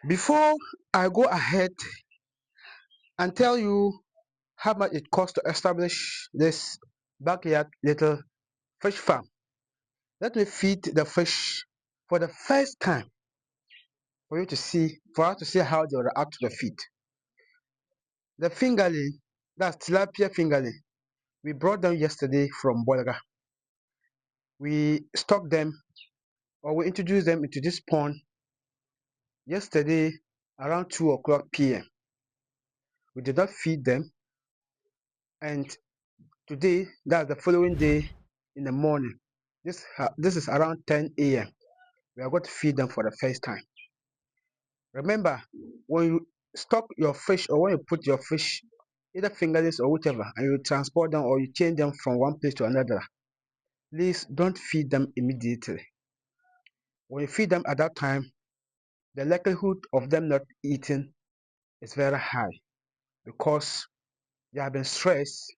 Before I go ahead and tell you how much it costs to establish this backyard little fish farm, let me feed the fish for the first time for us to see how they react to the feed. The fingerling, that's tilapia fingerling, we brought them yesterday from Bolga. We stocked them, or we introduced them into this pond yesterday around 2 o'clock p.m. We did not feed them, and today, that's the following day in the morning. This is around 10 a.m. We are going to feed them for the first time. Remember, when you stock your fish or when you put your fish, either fingerlings or whatever, and you transport them or you change them from one place to another, please don't feed them immediately. When you feed them at that time, the likelihood of them not eating is very high because they have been stressed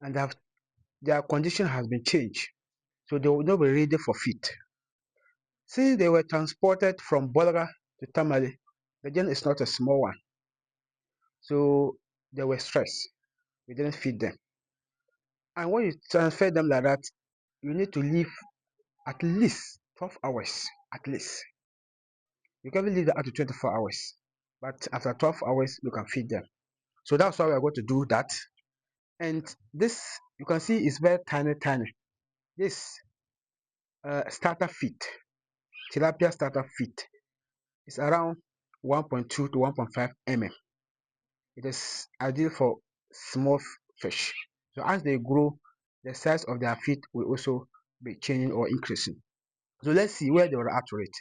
and their condition has been changed. So they will not be ready for feed. Since they were transported from Bolga to Tamale, the journey is not a small one. So they were stressed. We didn't feed them. And when you transfer them like that, you need to leave at least 12 hours. At least. You can even leave them up to 24 hours. But after 12 hours, you can feed them. So that's why we are going to do that. And this, you can see, is very tiny, tiny. This starter feed, tilapia starter feed, is around 1.2 to 1.5 mm. It is ideal for small fish. So as they grow, the size of their feet will also be changing or increasing. So let's see where they will react to it.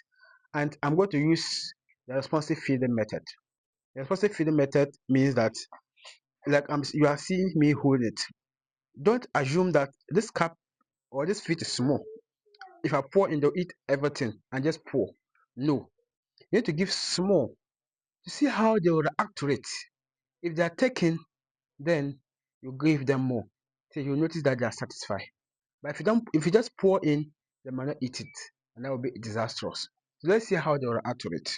And I'm going to use the responsive feeding method. The responsive feeding method means that, like you are seeing me hold it. Don't assume that this cup or this feed is small. If I pour in, they'll eat everything and just pour. No, you need to give small to see how they will react to it. If they are taken, then you give them more. So you notice that they are satisfied. But if you just pour in, they might not eat it, and that will be disastrous. So let's see how they will react to it.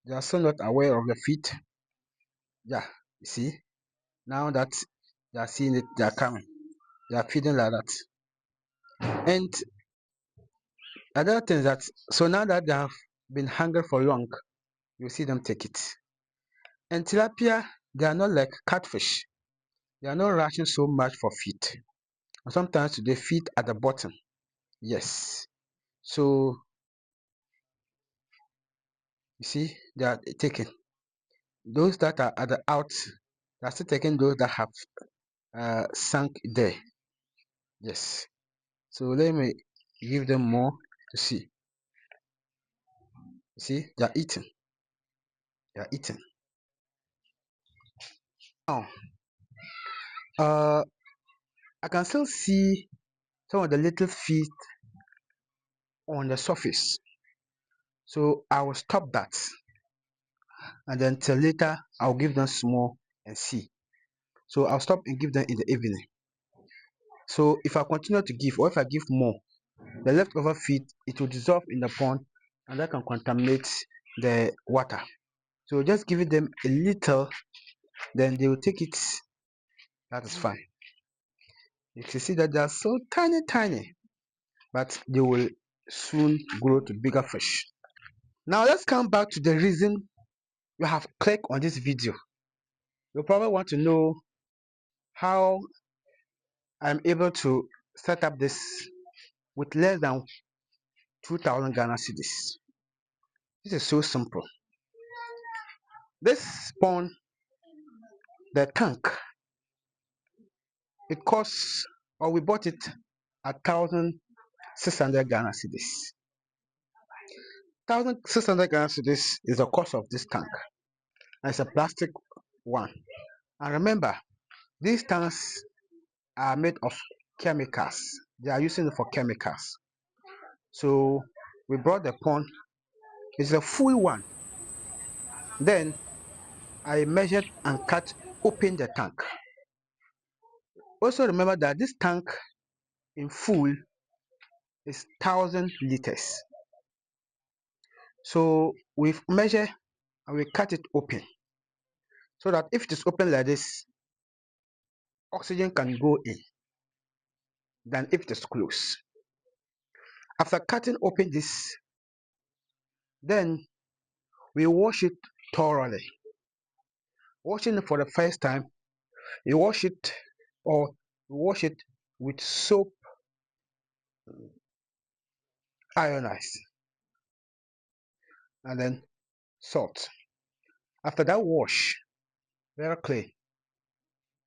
They are still not aware of the feed. Yeah, you see. Now that they are seeing it, they are coming. They are feeding like that. And another thing is that, so now that they have been hungry for long, you see them take it. And tilapia, they are not like catfish. They are not rushing so much for feed. Sometimes they feed at the bottom. Yes. So you see, they are taking those that are at the out. They are still taking those that have sunk there. Yes. So let me give them more to see. You see, they are eating. They are eating. Now, I can still see some of the little feet on the surface. So I will stop that, and then till later I'll give them small and see. So I'll stop and give them in the evening. So if I continue to give, or if I give more, the leftover feed, it will dissolve in the pond, and that can contaminate the water. So just giving them a little, then they will take it. That is fine. You can see that they are so tiny, tiny, but they will soon grow to bigger fish. Now let's come back to the reason you have clicked on this video. You probably want to know how I'm able to set up this with less than 2,000 Ghana cedis. This is so simple. This pond, the tank, it costs, or we bought it at 1,600 Ghana cedis. 1,600 Ghana cedis is the cost of this tank. And it's a plastic one. And remember, these tanks are made of chemicals. They are using it for chemicals. So we brought the pond. It's a full one. Then I measured and cut open the tank. Also remember that this tank in full is 1,000 liters. So we've measured and we cut it open so that if it is open like this, oxygen can go in than if it is closed. After cutting open this, then we wash it thoroughly. Washing it for the first time, you wash it or you wash it with soap ionized and then salt. After that wash, very clean.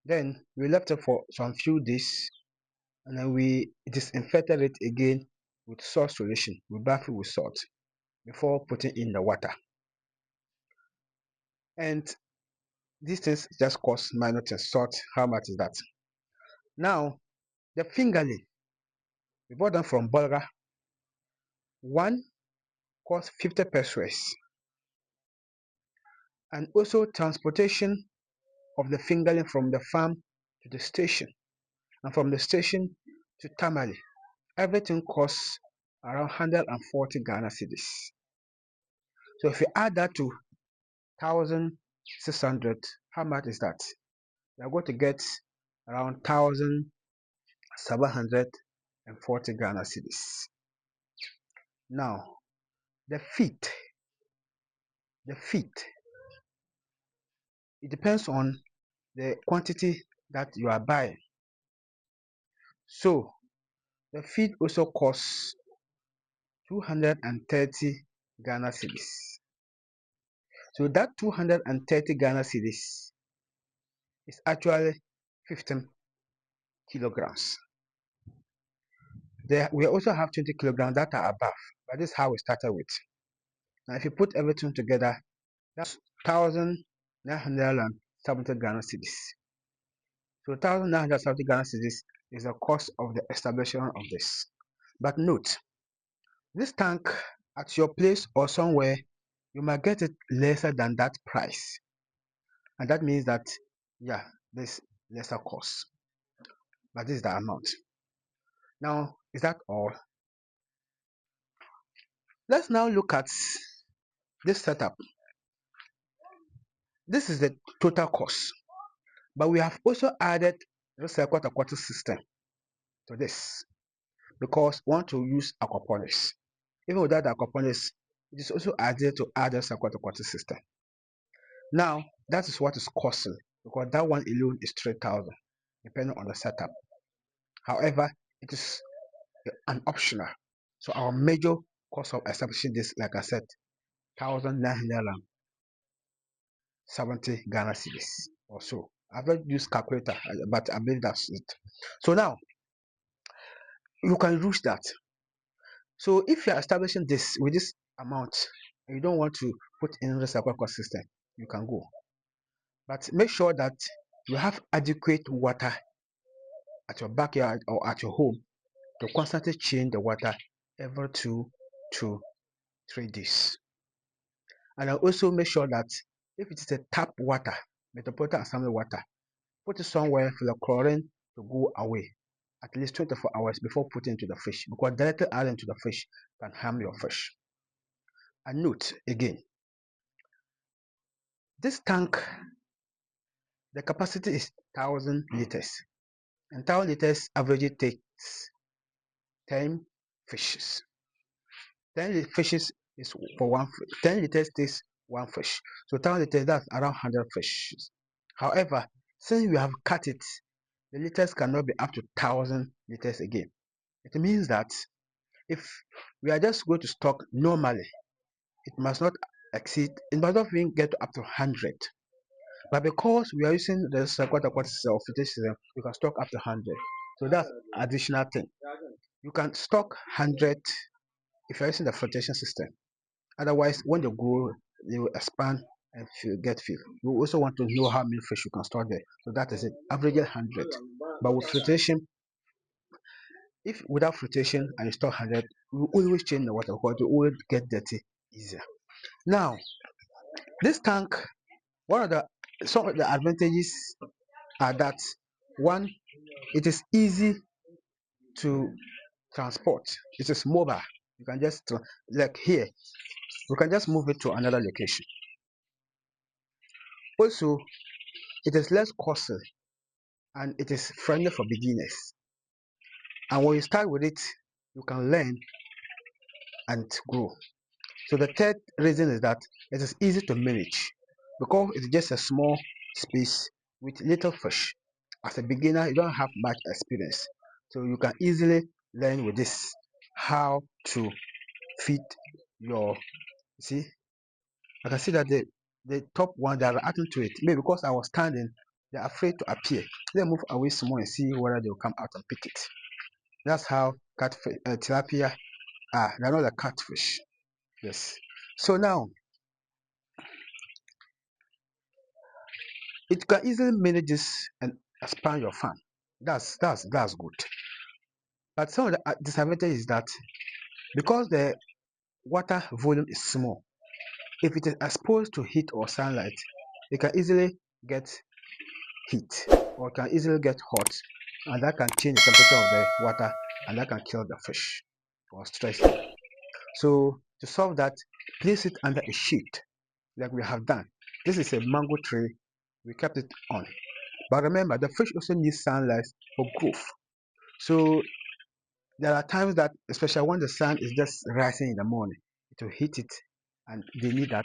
Then we left it for some few days and then we disinfected it again with salt solution. We bath it with salt before putting in the water. And these things just cost minor things. Salt, how much is that? Now, the fingerling, we bought them from Bulga. One cost 50 pesos. And also transportation of the fingerling from the farm to the station and from the station to Tamale. Everything costs around 140 Ghana cedis. So if you add that to 1,600, how much is that? You're going to get around 1,740 Ghana cedis. Now, the feet, the feet, it depends on the quantity that you are buying. So the feed also costs 230 Ghana cedis. So that 230 Ghana cedis is actually 15 kilograms. There, we also have 20 kilograms that are above, but this is how we started with. Now, if you put everything together, that's 1,970 Ghana cedis. So 1,970 Ghana cedis is the cost of the establishment of this. But note, this tank at your place or somewhere, you might get it lesser than that price. And that means that, yeah, there's lesser cost. But this is the amount. Now, is that all? Let's now look at this setup. This is the total cost. But we have also added the quarter system to this because we want to use aquaponics. Even without the aquaponics, it is also added to add the quarter system. Now, that is what is costing because that one alone is 3,000 depending on the setup. However, it is an optional. So our major cost of establishing this, like I said, 1,970 Ghana cedis or so. I've not used calculator, but I believe that's it. So now you can use that. So if you are establishing this with this amount and you don't want to put in the cycle cost system, you can go. But make sure that you have adequate water at your backyard or at your home to constantly change the water every 2 to 3 days. And I'll also make sure that if it is a tap water, metropolitan assembly water, put it somewhere for the chlorine to go away at least 24 hours before putting into the fish because directly adding to the fish can harm your fish. And note again, this tank, the capacity is 1,000 liters. And 1,000 liters averagely takes 10 fishes. 10 fishes is for 10 liters takes 1 fish. So 1,000 liters, that's around 100 fishes. However, since we have cut it, the liters cannot be up to 1,000 liters again. It means that if we are just going to stock normally, it must not exceed, it must not even get up to 100. But because we are using the quarter filtration system, you can stock up to 100. So that's additional thing. You can stock 100 if you're using the filtration system. Otherwise, when they grow, they will expand and get filled. You also want to know how many fish you can store there. So that is it. Average 100. But with filtration, if without filtration and you store 100, you always change the water because it will get dirty easier. Now, this tank, some of the advantages are that one, it is easy to transport. It is mobile. You can just like here. we can just move it to another location. Also, it is less costly and it is friendly for beginners. And when you start with it, you can learn and grow. So the third reason is that it is easy to manage because it's just a small space with little fish. As a beginner, you don't have much experience, so you can easily learn with this how to feed your. See, I can see that the top one they are adding to it. Maybe because I was standing, they're afraid to appear. Let me move away some more and see whether they will come out and pick it. That's how catfish, tilapia are. They're not a catfish. Yes. So now it can easily manage this and expand your farm. That's good. But some of the disadvantage is that because the water volume is small, if it is exposed to heat or sunlight, it can easily get heat or it can easily get hot, and that can change the temperature of the water and that can kill the fish or stress them. So to solve that, place it under a shade like we have done. This is a mango tree. We kept it on. But remember, the fish also needs sunlight for growth. So there are times that, especially when the sun is just rising in the morning, it will hit it and they need that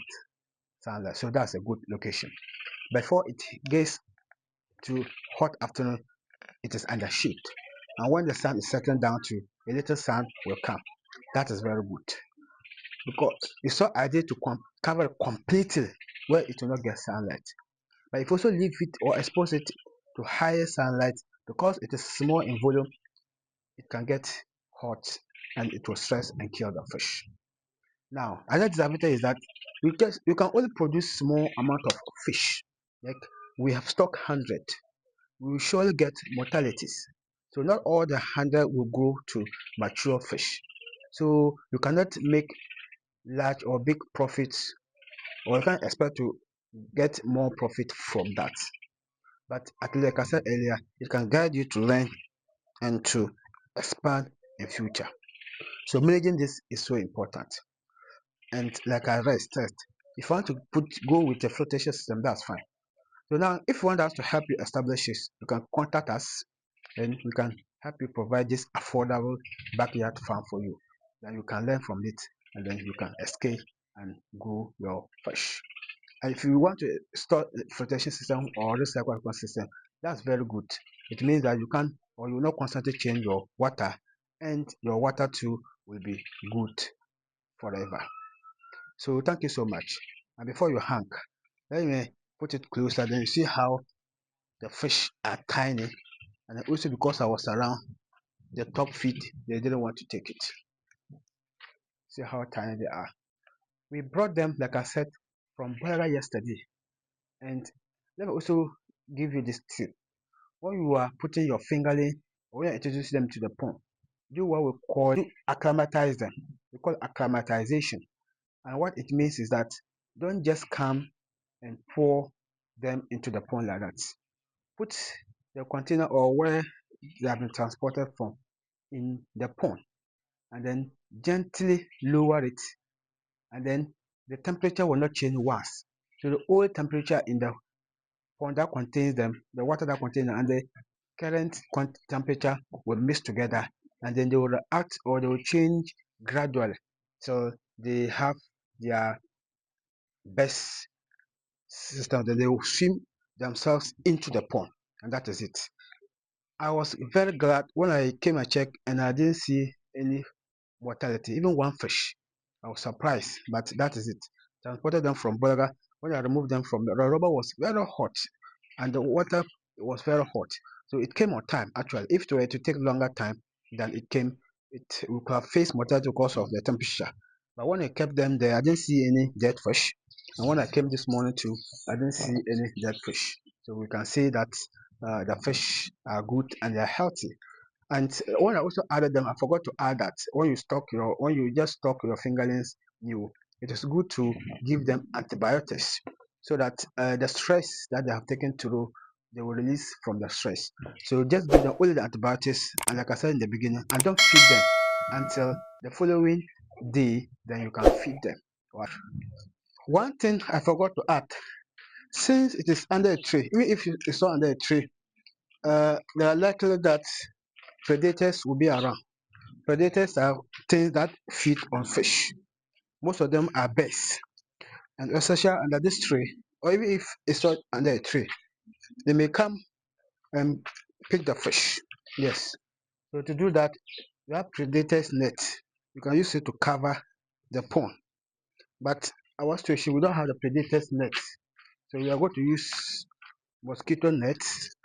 sunlight. So that's a good location. Before it gets to hot afternoon, it is under shade. And when the sun is settling down to a little sun will come. That is very good. Because it's so ideal to cover it completely where it will not get sunlight. But if you also leave it or expose it to higher sunlight, because it is small in volume, it can get hot and it will stress and kill the fish. Now, another disadvantage is that you can only produce small amount of fish. Like we have stock 100, we will surely get mortalities. So not all the 100 will go to mature fish. So you cannot make large or big profits, or you can't expect to get more profit from that. But at least, like I said earlier, it can guide you to learn and to expand in future. So managing this is so important. And like I stressed, if you want to go with a flotation system, that's fine. So now, if you want us to help you establish this, you can contact us and we can help you provide this affordable backyard farm for you. Then you can learn from it and then you can escape and grow your fish. And if you want to store the flotation system or recycle system, that's very good. It means that you can or you will not constantly change your water and your water too will be good forever. So thank you so much. And before you hang, let me put it closer, then you see how the fish are tiny. And also because I was around the top feet, they didn't want to take it. See how tiny they are. We brought them, like I said, from Bora yesterday. And let me also give you this tip. When you are putting your fingerling or when you introduce them to the pond, do what we call acclimatize them. We call acclimatization. And what it means is that don't just come and pour them into the pond like that. Put the container or where they have been transported from in the pond and then gently lower it, and then the temperature will not change once. So the old temperature in the pond that contains them, the water that contains them, and the current temperature will mix together, and then they will react or they will change gradually. So they have their best system, then they will swim themselves into the pond, and that is it. I was very glad when I came and checked and I didn't see any mortality, even one fish. I was surprised, but that is it. Transported them from Bulga. When I removed them from the rubber was very hot and the water was very hot. So it came on time actually. If it were to take longer time than it came, it would have faced mortality because of the temperature. But when I kept them there, I didn't see any dead fish. And when I came this morning too, I didn't see any dead fish. So we can see that the fish are good and they are healthy. And when I also added them, I forgot to add that when you just stock your fingerlings new, it is good to give them antibiotics so that the stress that they have taken through, they will release from the stress. So just give them only the antibiotics, and like I said in the beginning, and don't feed them until the following day. Then you can feed them One thing I forgot to add, since it is under a tree, even if it's not under a tree, there are likely that predators will be around. Predators are things that feed on fish. Most of them are birds, and especially under this tree, or even if it's not under a tree, they may come and pick the fish. Yes. So to do that, you have predators net. You can use it to cover the pond. But our situation, we don't have the predators net. So we are going to use mosquito nets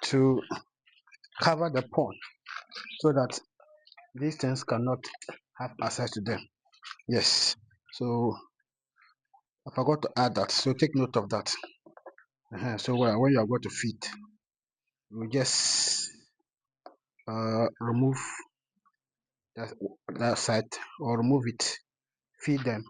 to cover the pond so that these things cannot have access to them. Yes. So I forgot to add that. So take note of that. So when you are going to feed, you just remove that side or remove it, feed them,